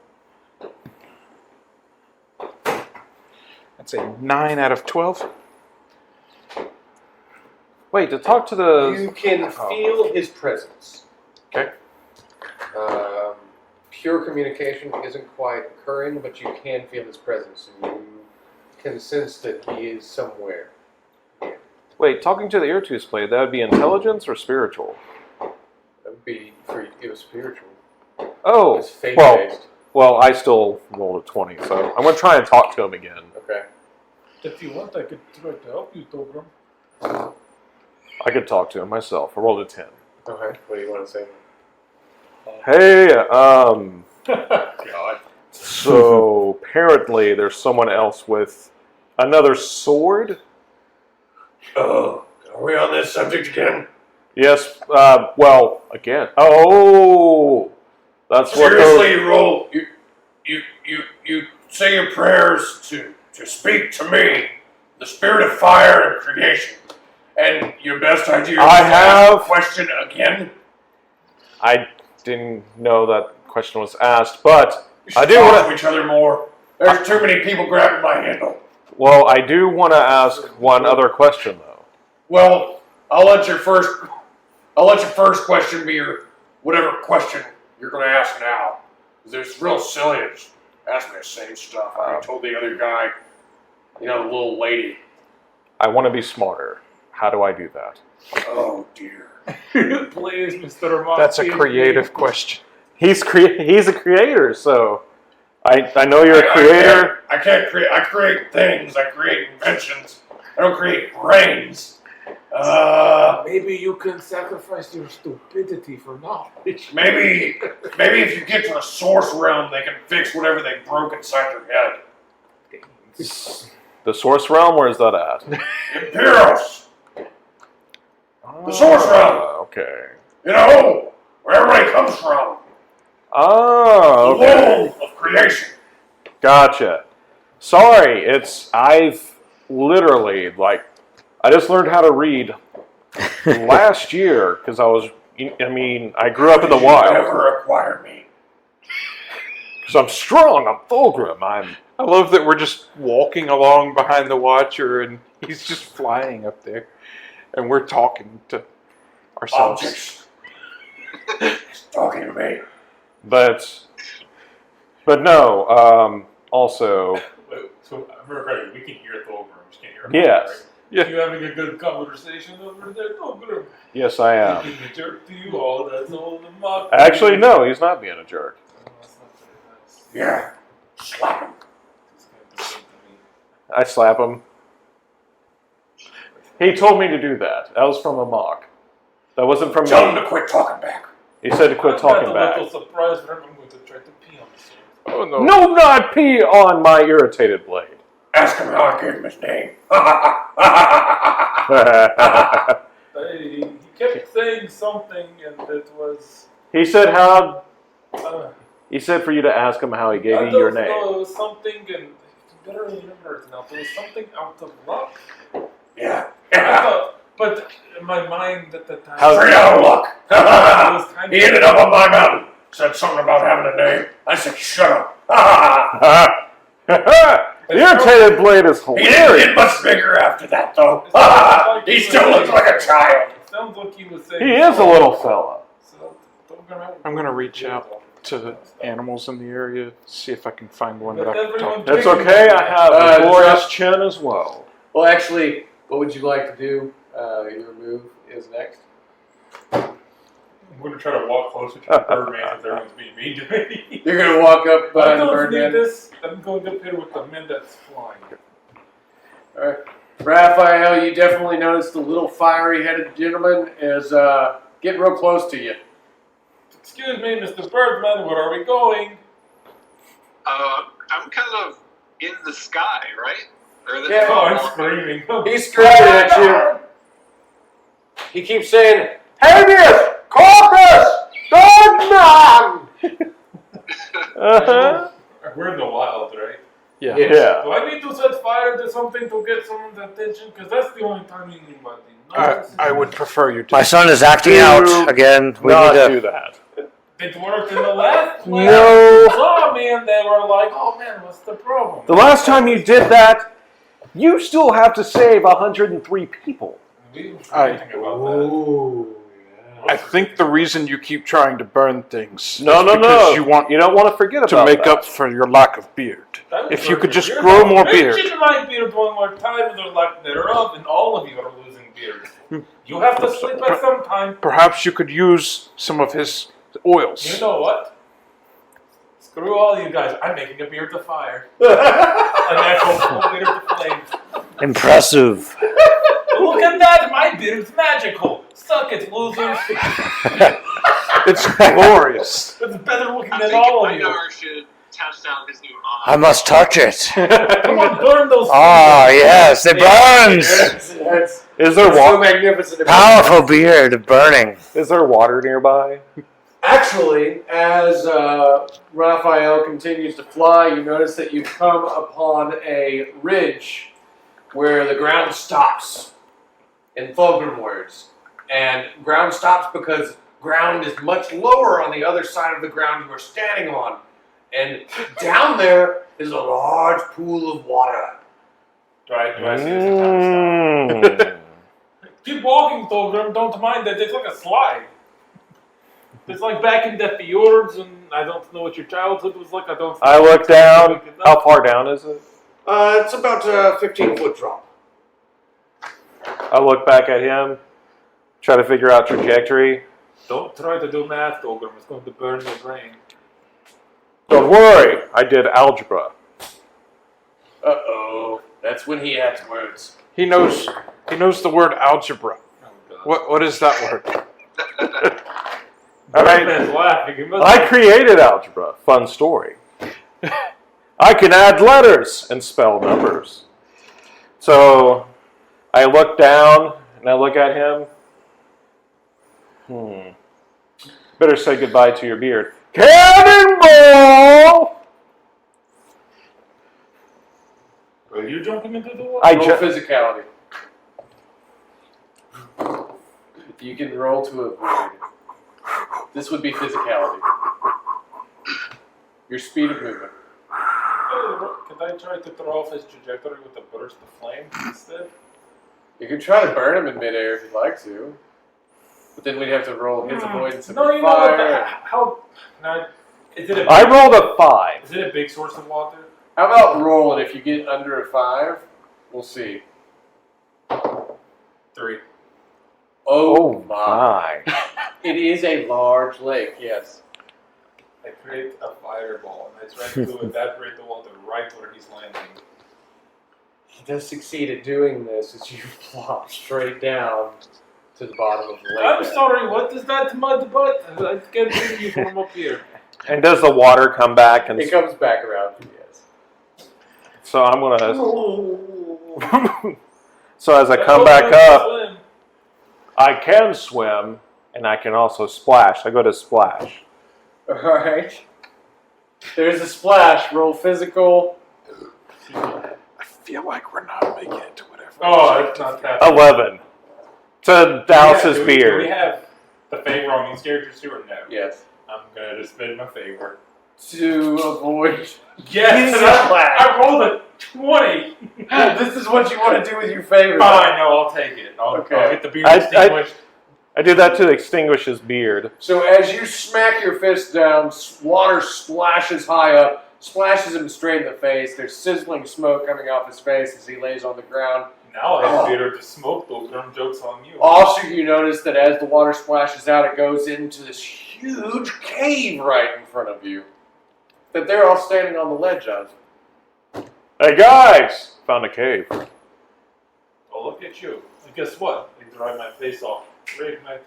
That's a 9 out of 12. Wait, to talk to the... You can feel his presence. Okay. Pure communication isn't quite occurring, but you can feel his presence, and you can sense that he is somewhere. Wait, talking to the Irtus Blade, that would be intelligence or spiritual? That would be for it was spiritual. Oh, It's faith-based. well, I still rolled a 20, so I'm going to try and talk to him again. Okay. If you want, I could try to help you, Dolgrim. I could talk to him myself. I rolled a 10. Okay. What do you want to say? Hey, God. so apparently there's someone else with another sword? Oh, are we on this subject again? Yes, well, again. Oh, that's what Seriously, you roll. You say your prayers to speak to me, the spirit of fire and creation, and your best idea. I is to ask have- the question again. I didn't know that question was asked, but We should I do talk want to each other more. There's too many people grabbing my handle. Well, I do want to ask one other question, though. Well, I'll let your first question be your whatever question you're going to ask now. 'Cause it's real silly to just ask me the same stuff. I told the other guy, you know, the little lady. I want to be smarter. How do I do that? Oh dear. Please, Mr. Moss. That's a creative question. He's a creator, so I know you're a creator. I can't create. I create things. I create inventions. I don't create brains. Maybe you can sacrifice your stupidity for knowledge. Maybe if you get to the source realm, they can fix whatever they broke inside your head. The source realm, where's that at? Imperials. The source realm. Okay. You know, where everybody comes from. Oh, The okay. womb of creation. Gotcha. Sorry, I've literally, I just learned how to read last year because I grew up in the wild. Never acquire me. Because I'm strong, I'm Fulgrim, I love that we're just walking along behind the Watcher and he's just flying up there. And we're talking to ourselves. Objects. He's talking to me. But no, also, Wait, so I'm very we can hear Thulgrim. We can't hear him. yes, Right? Yeah. You having a good conversation over there, Thulgrim? yes I am. Being a jerk to you all, that's all the mock. Actually, no, he's not being a jerk. Oh, that's not very nice. Yeah. Slap him. He's gonna do something to me. I slap him. He told me to do that. That was from a mock. That wasn't from Tell him me. to quit talking back. He said to quit talking I'm back. a little surprised, but I'm going to try to pee on the sword. Oh no. No, not pee on my irritated blade. Ask him how I gave him his name. He kept saying something, and it was. He said how. Uh, He said for you to ask him how he gave I you don't your know, name. it was something, and I better remember it now. There was something out of luck. Yeah. I thought, but in my mind at the time. Straight out of luck. it was kind He ended up on my mountain. Said something about having a name. I said, shut up. Irritated blade is He didn't hilarious. get much bigger after that, though. Like He still looks like a child. It sounds like he was saying. He is a little fella. So, I'm gonna reach out to the animals in the area, see if I can find one that But I can talk everyone- to. That's okay. I have a glorious Josh. chin as well. Well, actually, what would you like to do? Your move is next. I'm going to try to walk closer to the Birdman because everyone's being mean to me. You're going to walk up I behind the don't need Birdman. this. I'm going up here with the men that's flying. All right. Raphael, you definitely noticed the little fiery-headed gentleman is getting real close to you. Excuse me, Mr. Birdman, where are we going? I'm kind of in the sky, right? Or the Yeah. Oh, I'm screaming. He's screaming at you. He keeps saying, Habeas Corpus Birdman! Uh-huh. We're in the wild, right? Yeah. Yeah. Do I need to set fire to something to get someone's attention? Because that's the only time anybody notices. I would prefer you to. My son is acting Do out again. We Not need do to. that. It worked in the last place. No. Oh man, they were like, oh man, what's the problem? The last time you did that, you still have to save 103 people. We were I- thinking about that. I think the reason you keep trying to burn things No, is no, because no. you don't want to forget to about make that. up for your lack of beard. That was If you could very just weird. grow more beard. Mention my beard one more time, and they're like, thereof, and all of you are losing beard. You have to sleep at some time. Perhaps you could use some of his oils. You know what? Screw all you guys. I'm making a beard to fire. An actual beard to flame. Impressive. Look at that! My beard's magical. Suck it, losers. It's glorious. It's better looking I'm than thinking all of you. Einar should touch down his new I must touch it. Come on, burn those. Ah, yes, it burns. That's Is there so water? magnificent. Powerful beard burning. Is there water nearby? Actually, as Raphael continues to fly, you notice that you come upon a ridge where the ground stops, in Fulgrim words. And ground stops because ground is much lower on the other side of the ground you are standing on. And down there is a large pool of water. Do I see this in time? Mm. Keep walking, Thulgrim. Don't mind that. It's like a slide. It's like back in the fjords, and I don't know what your childhood was like. I don't. I look down. How far down is it? It's about a 15-foot drop. I look back at him, try to figure out trajectory. Don't try to do math, Dolgrim. It's going to burn your brain. Don't worry, I did algebra. Uh-oh. That's when he adds words. He knows the word algebra. Oh, God. What is that word? All right. Birdman's laughing. He must I created algebra. Fun story. I can add letters and spell numbers. So I look down and I look at him. Better say goodbye to your beard. Cannonball! Are you jumping into the water? I Roll ju- physicality. You can roll to avoid. This would be physicality. Your speed of movement. Could I try to throw off his trajectory with a burst of flame instead? You could try to burn him in midair if you'd like to. But then we'd have to roll his avoidance of No, you know what? fire. How? Now, is it a? I rolled a 5. Is it a big source of water? How about roll, and if you get under a 5, we'll see. 3. Oh my. My. It is a large lake, yes. I create a fireball and I try to evaporate the water right where he's landing. He does succeed at doing this as you plop straight down to the bottom of the lake. I'm sorry, what is that mud butt? I can't see you from up here. And does the water come back? And It comes back around to you, yes. so I'm gonna. So as I come back up, Swim. I can swim and I can also splash. I go to splash. Alright. There's a splash. Roll physical. I feel like we're not making it to whatever. Oh, it's not that. 11. To douse his Do we beard. have the favor on these characters too, or no? Yes. I'm gonna just spin my favor. To avoid. Yes, I rolled a 20. This is what you want to do with your favor. Fine, no, I'll take it. I'll get the beard extinguished. I do that to extinguish his beard. So as you smack your fist down, water splashes high up, splashes him straight in the face. There's sizzling smoke coming off his face as he lays on the ground. Now I have beard to smoke those dumb jokes on you. Also, you notice that as the water splashes out, it goes into this huge cave right in front of you. That they're all standing on the ledge of. Hey guys! Found a cave. Oh, look at you. And guess what? I dry my face off. Reignite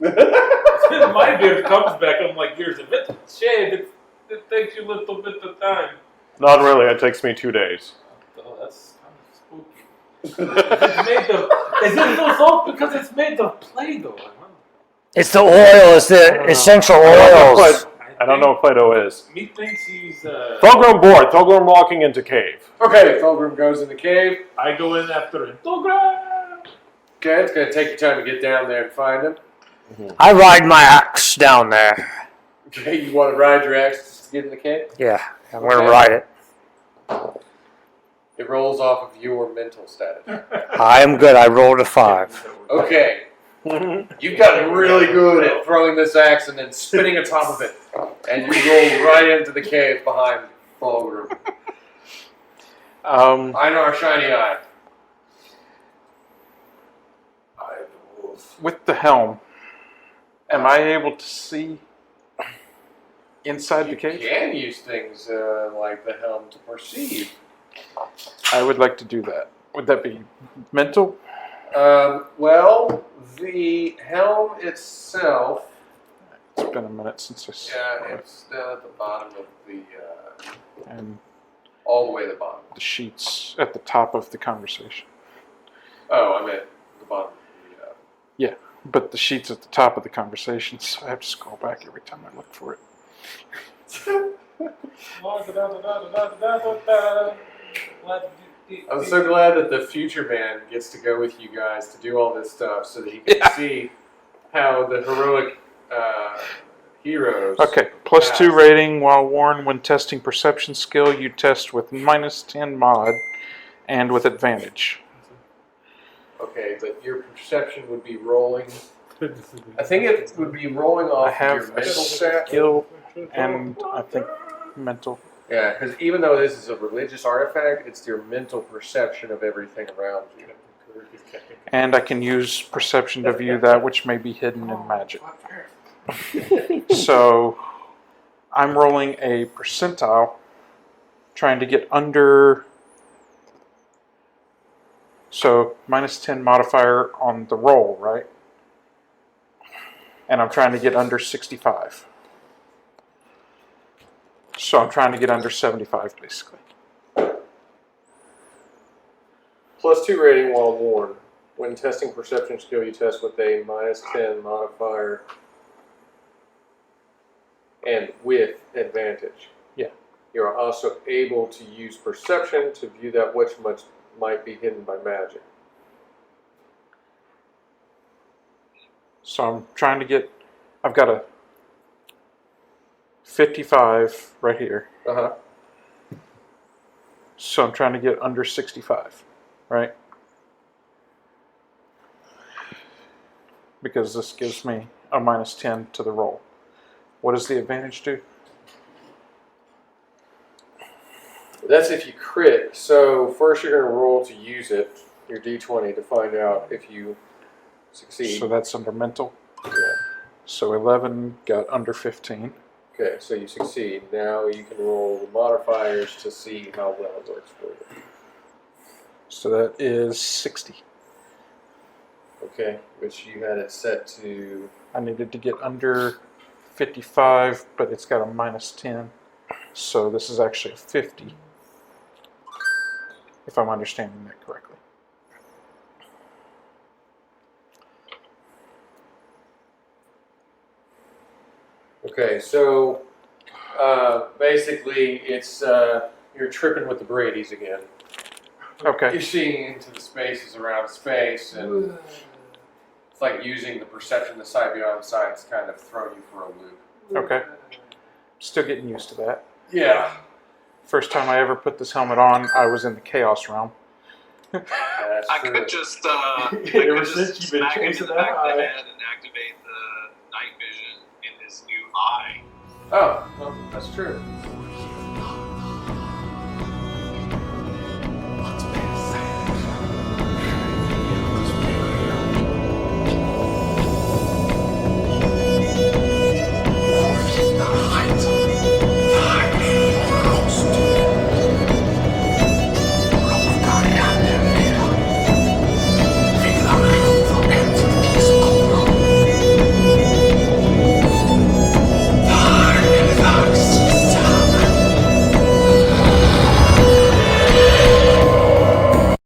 the beard. My beard comes back. I'm like, here's a bit of shade. It takes you a little bit of time. Not really, it takes me 2 days. Oh, that's kind of spooky. It's made of. Is it so soft because it's made of Play-Doh? It's the oil. It's the essential oils. I don't know what Play-Doh is. Me thinks he's. Thulgrim bored. Thulgrim walking into cave. Okay, Fulgrim goes in the cave. I go in after him. Dolgrim! Okay, it's going to take you time to get down there and find him. I ride my axe down there. Okay, you want to ride your axe just to get in the cave? Yeah, I'm going to ride it. It rolls off of your mental status. I am good. I rolled a 5. Okay. You've gotten really good at throwing this axe and then spinning atop of it. And you roll right into the cave behind Fulgrim. Einar Shiny Eye. With the helm, am I able to see inside the cave? You can use things like the helm to perceive. I would like to do that. Would that be mental? Well, the helm itself, It's been a minute since I saw yeah, it's down at the bottom of the, and all the way to the bottom. the sheets at the top of the conversation. Oh, I meant the bottom of the, Yeah, but the sheets at the top of the conversation, so I have to scroll back every time I look for it. I'm so glad that the future man gets to go with you guys to do all this stuff so that he can see how the heroic heroes. Okay, +2 rating while worn when testing perception skill. You test with -10 mod and with advantage. Okay, but your perception would be rolling. I think it would be rolling off I have your a mental stat. skill and I think mental. Yeah, because even though this is a religious artifact, it's your mental perception of everything around you. And I can use perception to view that which may be hidden in magic. So I'm rolling a percentile, trying to get under. So minus 10 modifier on the roll, right? And I'm trying to get under 65. So I'm trying to get under 75, basically. +2 rating while worn. When testing perception skill, you test with a -10 modifier and with advantage. Yeah. You are also able to use perception to view that which might be hidden by magic. So I'm trying to get, I've got a 55 right here. Uh-huh. So I'm trying to get under 65, right? Because this gives me a -10 to the roll. What does the advantage do? That's if you crit. So first you're going to roll to use it, your d20, to find out if you succeed. So that's under mental. Yeah. So 11 got under 15. Okay, so you succeed. Now you can roll the modifiers to see how well it works for you. So that is 60. Okay, which you had it set to... I needed to get under 55, but it's got a -10. So this is actually 50. If I'm understanding that correctly. Okay, so basically it's you're tripping with the Brady's again. Okay. You're seeing into the spaces around space, and it's like using the perception the sight beyond sight's kind of throw you for a loop. Okay. Still getting used to that. Yeah. First time I ever put this helmet on, I was in the Chaos Realm. That's I true. could just, Ever since you've been smack him in chasing the that back of the eye. head and activate the night vision in his new eye. Oh, well, that's true.